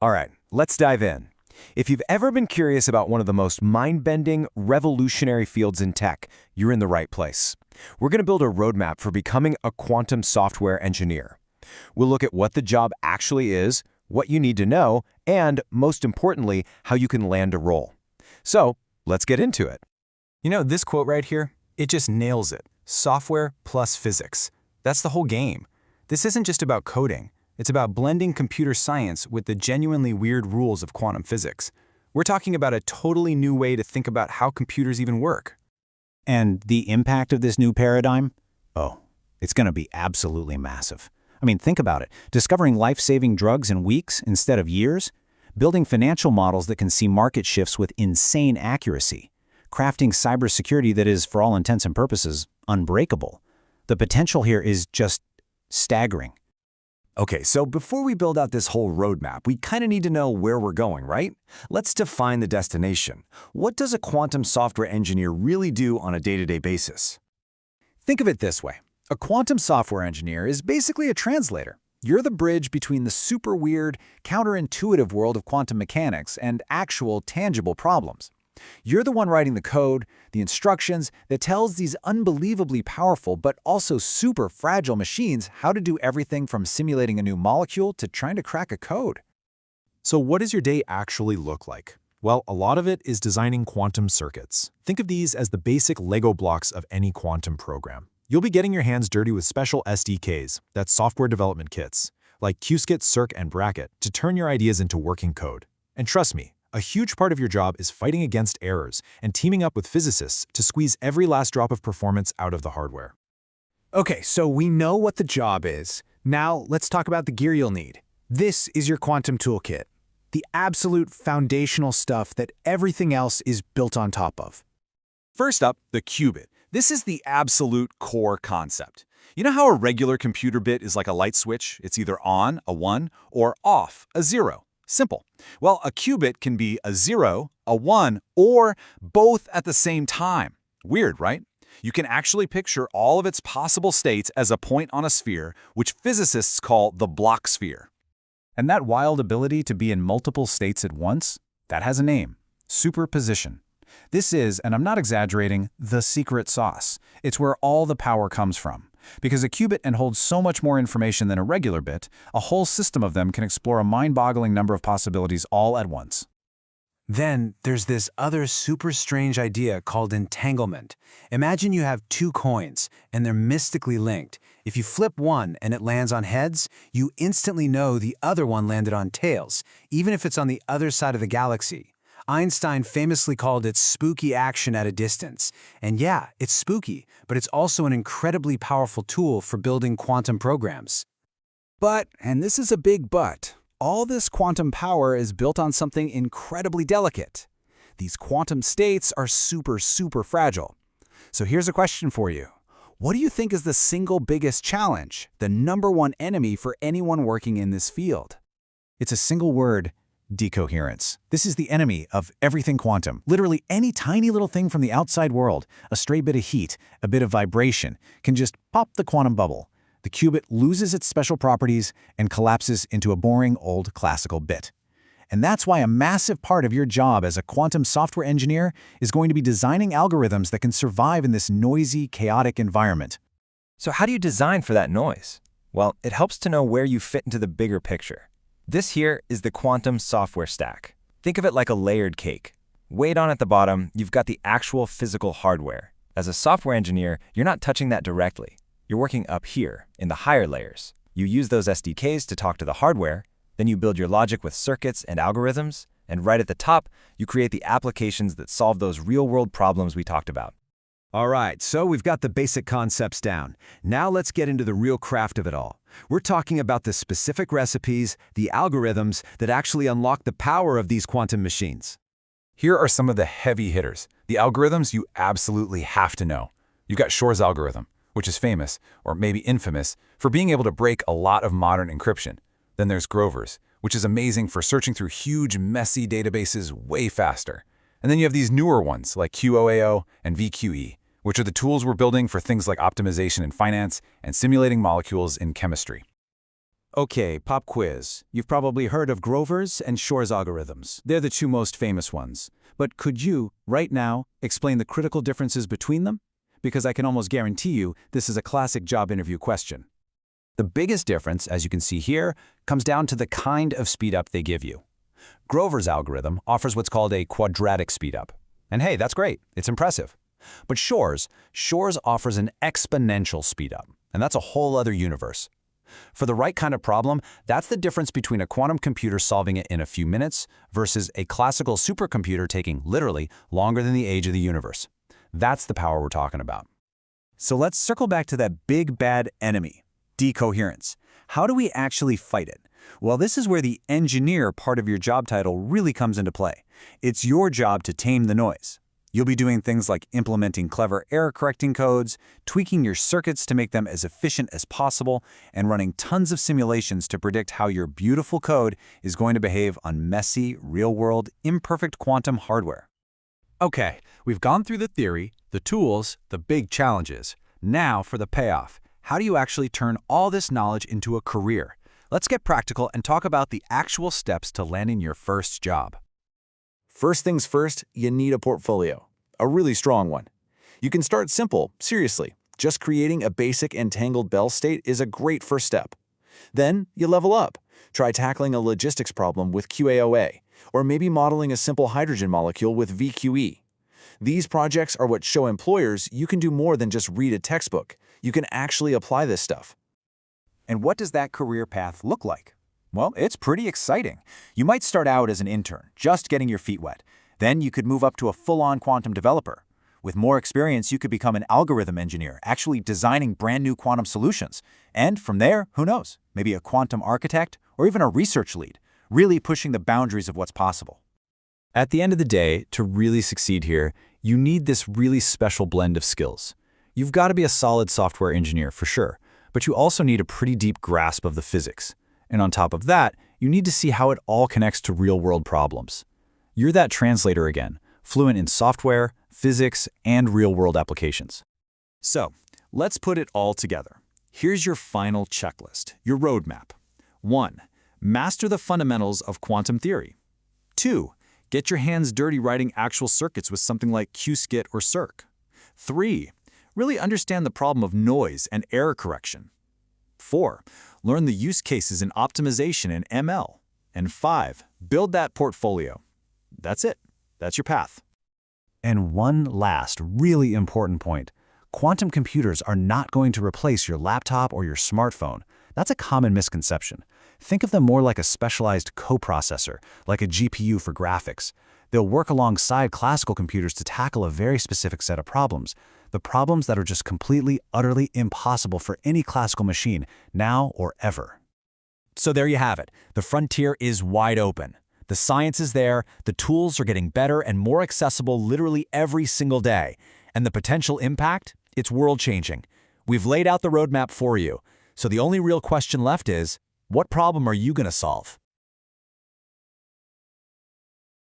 All right, let's dive in. If you've ever been curious about one of the most mind-bending, revolutionary fields in tech, you're in the right place. We're going to build a roadmap for becoming a quantum software engineer. We'll look at what the job actually is, what you need to know, and, most importantly, how you can land a role. So, let's get into it. You know, this quote right here, it just nails it. Software plus physics. That's the whole game. This isn't just about coding. It's about blending computer science with the genuinely weird rules of quantum physics. We're talking about a totally new way to think about how computers even work. And the impact of this new paradigm? Oh, it's going to be absolutely massive. I mean, think about it. Discovering life-saving drugs in weeks instead of years? Building financial models that can see market shifts with insane accuracy? Crafting cybersecurity that is, for all intents and purposes, unbreakable? The potential here is just staggering. Okay, so before we build out this whole roadmap, we kind of need to know where we're going, right? Let's define the destination. What does a quantum software engineer really do on a day-to-day basis? Think of it this way. A quantum software engineer is basically a translator. You're the bridge between the super weird, counterintuitive world of quantum mechanics and actual, tangible problems. You're the one writing the code, the instructions that tells these unbelievably powerful but also super fragile machines how to do everything from simulating a new molecule to trying to crack a code. So what does your day actually look like? Well, a lot of it is designing quantum circuits. Think of these as the basic Lego blocks of any quantum program. You'll be getting your hands dirty with special SDKs, that's software development kits, like Qiskit, Circ, and Bracket, to turn your ideas into working code. And trust me, a huge part of your job is fighting against errors and teaming up with physicists to squeeze every last drop of performance out of the hardware. Okay, so we know what the job is. Now let's talk about the gear you'll need. This is your quantum toolkit, the absolute foundational stuff that everything else is built on top of. First up, the qubit. This is the absolute core concept. You know how a regular computer bit is like a light switch? It's either on, a 1, or off, a 0. Simple. Well, a qubit can be a 0, a 1, or both at the same time. Weird, right? You can actually picture all of its possible states as a point on a sphere, which physicists call the Bloch sphere. And that wild ability to be in multiple states at once, that has a name: superposition. This is, and I'm not exaggerating, the secret sauce. It's where all the power comes from. Because a qubit holds so much more information than a regular bit, a whole system of them can explore a mind-boggling number of possibilities all at once. Then there's this other super strange idea called entanglement. Imagine you have two coins, and they're mystically linked. If you flip one and it lands on heads, you instantly know the other one landed on tails, even if it's on the other side of the galaxy. Einstein famously called it spooky action at a distance. And yeah, it's spooky, but it's also an incredibly powerful tool for building quantum programs. But, and this is a big but, all this quantum power is built on something incredibly delicate. These quantum states are super fragile. So here's a question for you. What do you think is the single biggest challenge, the #1 enemy for anyone working in this field? It's a single word: decoherence. This is the enemy of everything quantum. Literally any tiny little thing from the outside world, a stray bit of heat, a bit of vibration, can just pop the quantum bubble. The qubit loses its special properties and collapses into a boring old classical bit. And that's why a massive part of your job as a quantum software engineer is going to be designing algorithms that can survive in this noisy, chaotic environment. So how do you design for that noise? Well, it helps to know where you fit into the bigger picture. This here is the quantum software stack. Think of it like a layered cake. Way down at the bottom, you've got the actual physical hardware. As a software engineer, you're not touching that directly. You're working up here, in the higher layers. You use those SDKs to talk to the hardware, then you build your logic with circuits and algorithms, and right at the top, you create the applications that solve those real-world problems we talked about. All right, so we've got the basic concepts down. Now let's get into the real craft of it all. We're talking about the specific recipes, the algorithms that actually unlock the power of these quantum machines. Here are some of the heavy hitters, the algorithms you absolutely have to know. You've got Shor's algorithm, which is famous, or maybe infamous, for being able to break a lot of modern encryption. Then there's Grover's, which is amazing for searching through huge, messy databases way faster. And then you have these newer ones like QOAO and VQE, which are the tools we're building for things like optimization in finance and simulating molecules in chemistry. Okay, pop quiz. You've probably heard of Grover's and Shor's algorithms. They're the two most famous ones. But could you, right now, explain the critical differences between them? Because I can almost guarantee you this is a classic job interview question. The biggest difference, as you can see here, comes down to the kind of speedup they give you. Grover's algorithm offers what's called a quadratic speedup. And hey, that's great. It's impressive. But Shor's offers an exponential speedup. And that's a whole other universe. For the right kind of problem, that's the difference between a quantum computer solving it in a few minutes versus a classical supercomputer taking literally longer than the age of the universe. That's the power we're talking about. So let's circle back to that big bad enemy, decoherence. How do we actually fight it? Well, this is where the engineer part of your job title really comes into play. It's your job to tame the noise. You'll be doing things like implementing clever error-correcting codes, tweaking your circuits to make them as efficient as possible, and running tons of simulations to predict how your beautiful code is going to behave on messy, real-world, imperfect quantum hardware. Okay, we've gone through the theory, the tools, the big challenges. Now for the payoff. How do you actually turn all this knowledge into a career? Let's get practical and talk about the actual steps to landing your first job. First things first, you need a portfolio, a really strong one. You can start simple, seriously. Just creating a basic entangled Bell state is a great first step. Then you level up. Try tackling a logistics problem with QAOA, or maybe modeling a simple hydrogen molecule with VQE. These projects are what show employers you can do more than just read a textbook. You can actually apply this stuff. And what does that career path look like? Well, it's pretty exciting. You might start out as an intern, just getting your feet wet. Then you could move up to a full-on quantum developer. With more experience, you could become an algorithm engineer, actually designing brand new quantum solutions. And from there, who knows, maybe a quantum architect or even a research lead, really pushing the boundaries of what's possible. At the end of the day, to really succeed here, you need this really special blend of skills. You've got to be a solid software engineer for sure, but you also need a pretty deep grasp of the physics. And on top of that, you need to see how it all connects to real-world problems. You're that translator again, fluent in software, physics, and real-world applications. So, let's put it all together. Here's your final checklist, your roadmap. 1. Master the fundamentals of quantum theory. 2. Get your hands dirty writing actual circuits with something like qskit or circ. 3. Really understand the problem of noise and error correction. 4. Learn the use cases in optimization and ML. And 5. Build that portfolio. That's it. That's your path. And one last, really important point. Quantum computers are not going to replace your laptop or your smartphone. That's a common misconception. Think of them more like a specialized coprocessor, like a GPU for graphics. They'll work alongside classical computers to tackle a very specific set of problems. The problems that are just completely, utterly impossible for any classical machine, now or ever. So there you have it. The frontier is wide open. The science is there, the tools are getting better and more accessible literally every single day. And the potential impact? It's world-changing. We've laid out the roadmap for you. So the only real question left is, what problem are you going to solve?